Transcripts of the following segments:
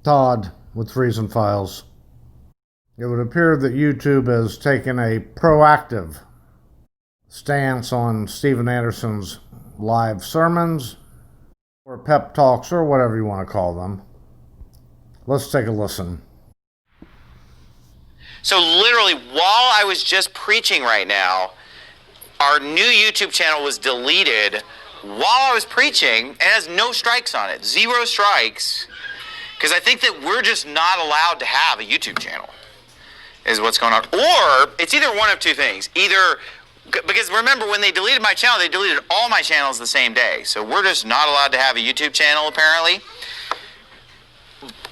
Todd with Reason Files. It would appear that YouTube has taken a proactive stance on Steven Anderson's live sermons, or pep talks, or whatever you want to call them. Let's take a listen. So literally, while I was just preaching right now, our new YouTube channel was deleted while I was preaching, and it has no strikes on it. 0 strikes. Because I think that we're just not allowed to have a YouTube channel, is what's going on. Or it's either one of two things. Either, because remember, when they deleted my channel, they deleted all my channels the same day. So we're just not allowed to have a YouTube channel, apparently.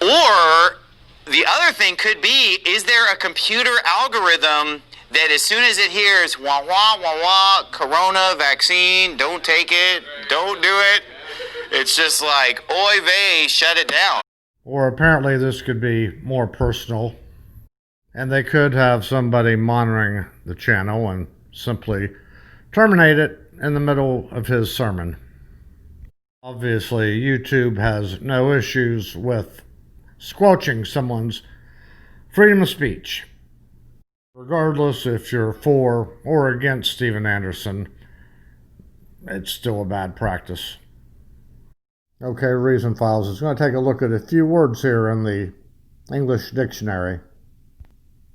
Or the other thing could be, is there a computer algorithm that as soon as it hears, wah, wah, wah, wah, corona, vaccine, don't take it, don't do it, it's just like, oy vey, shut it down. Or apparently this could be more personal, and they could have somebody monitoring the channel and simply terminate it in the middle of his sermon. Obviously, YouTube has no issues with squelching someone's freedom of speech, regardless if you're for or against Steven Anderson. It's still a bad practice. Okay, Reason Files is going to take a look at a few words here in the English dictionary.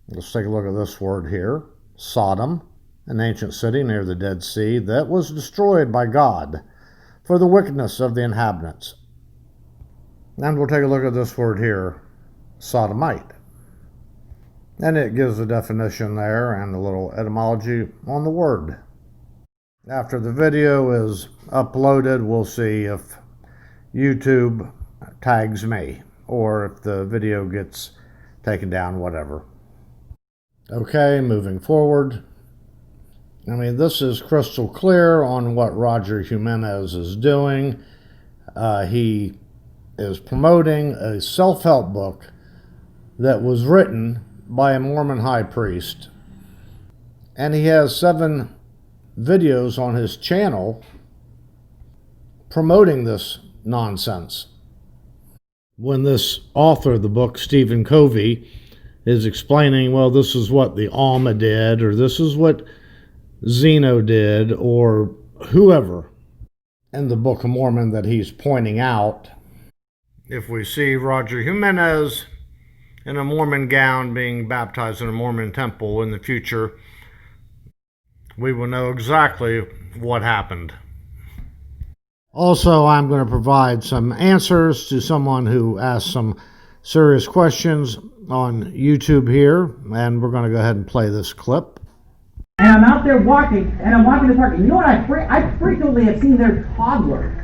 Let's take a look at this word here. Sodom, an ancient city near the Dead Sea that was destroyed by God for the wickedness of the inhabitants. And we'll take a look at this word here, sodomite. And it gives a definition there and a little etymology on the word. After the video is uploaded, we'll see if YouTube tags me, or if the video gets taken down, whatever. Okay, moving forward. I mean, this is crystal clear on what Roger Jimenez is doing. He is promoting a self-help book that was written by a Mormon high priest. And he has 7 videos on his channel promoting this nonsense. When this author of the book, Stephen Covey, is explaining, well, this is what the Alma did, or this is what Zeno did, or whoever in the Book of Mormon that he's pointing out, if we see Roger Jimenez in a Mormon gown being baptized in a Mormon temple in the future, we will know exactly what happened. Also, I'm going to provide some answers to someone who asked some serious questions on YouTube here, and we're going to go ahead and play this clip. And I'm out there walking, and I'm walking the park, and you know what I frequently have seen their toddler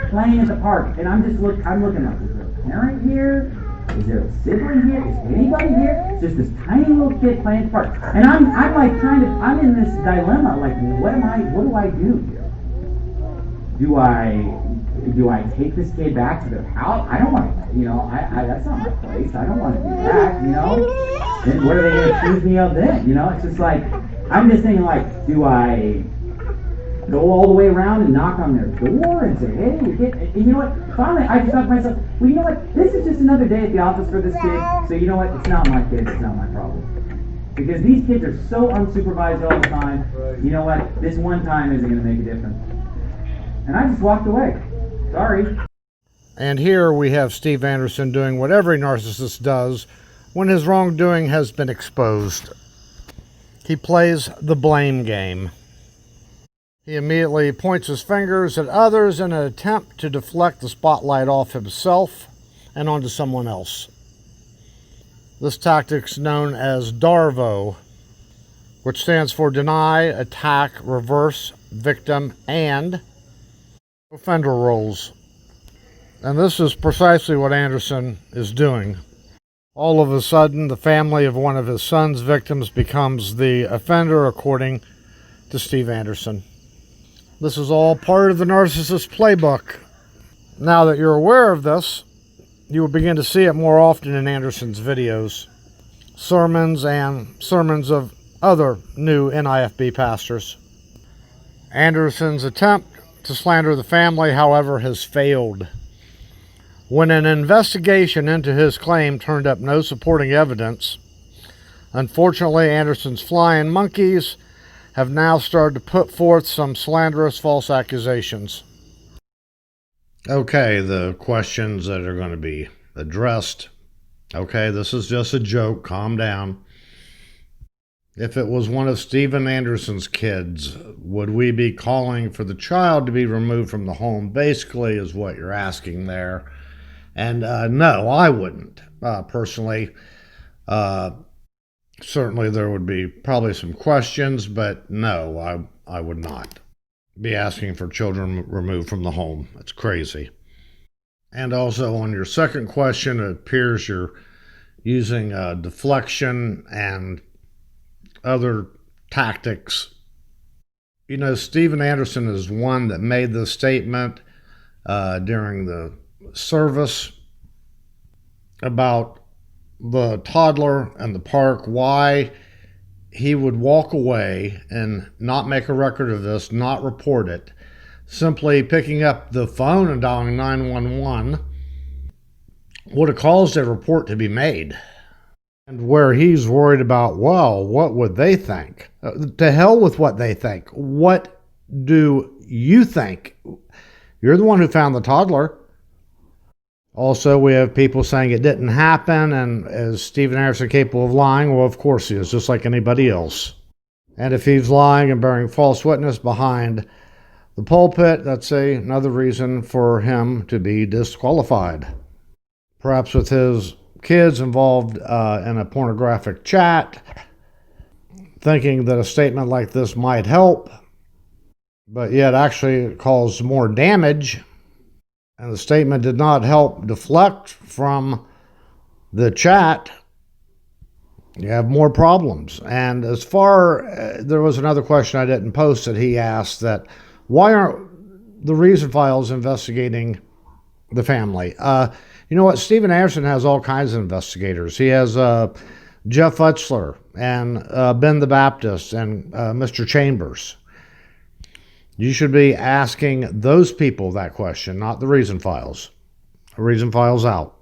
playing at the park, and I'm looking up, is there a parent here? Is there a sibling here? Is anybody here? It's just this tiny little kid playing at the park. And I'm like I'm in this dilemma, like, what do I do here? Do I take this kid back to their house? I don't want to, that's not my place. I don't want to do that, Then what are they going to accuse me of then? It's just like, I'm just thinking, like, do I go all the way around and knock on their door and say, hey, you get, and you know what? Finally, I just thought to myself, well, you know what? This is just another day at the office for this kid, so you know what? It's not my kid, it's not my problem. Because these kids are so unsupervised all the time, you know what? This one time isn't going to make a difference. And I just walked away. Sorry. And here we have Steve Anderson doing what every narcissist does when his wrongdoing has been exposed. He plays the blame game. He immediately points his fingers at others in an attempt to deflect the spotlight off himself and onto someone else. This tactic's known as DARVO, which stands for deny, attack, reverse, victim, and offender roles. And this is precisely what Anderson is doing. All of a sudden, the family of one of his son's victims becomes the offender, according to Steve Anderson. This is all part of the narcissist playbook. Now that you're aware of this, you will begin to see it more often in Anderson's videos, sermons, and sermons of other new NIFB pastors. Anderson's attempt to slander the family, however, has failed. When an investigation into his claim turned up no supporting evidence, unfortunately, Anderson's flying monkeys have now started to put forth some slanderous false accusations. Okay, the questions that are going to be addressed. Okay, this is just a joke. Calm down. If it was one of Steven Anderson's kids, would we be calling for the child to be removed from the home? Basically is what you're asking there. And no, I wouldn't. Personally, certainly there would be probably some questions, but no, I would not be asking for children removed from the home. That's crazy. And also on your second question, it appears you're using deflection and other tactics. You know, Steven Anderson is one that made this statement during the service about the toddler and the park, why he would walk away and not make a record of this, not report it. Simply picking up the phone and dialing 911 would have caused a report to be made. And where he's worried about, well, what would they think? To hell with what they think. What do you think? You're the one who found the toddler. Also, we have people saying it didn't happen, and is Steven Anderson capable of lying? Well, of course he is, just like anybody else. And if he's lying and bearing false witness behind the pulpit, that's another reason for him to be disqualified. Perhaps with his kids involved in a pornographic chat, thinking that a statement like this might help, but yet actually caused more damage, and the statement did not help deflect from the chat, you have more problems. And as far, there was another question I didn't post that he asked, that why aren't the Reason Files investigating the family? You know what? Steven Anderson has all kinds of investigators. He has Jeff Utzler and Ben the Baptist and Mr. Chambers. You should be asking those people that question, not the Reason Files. The Reason Files out.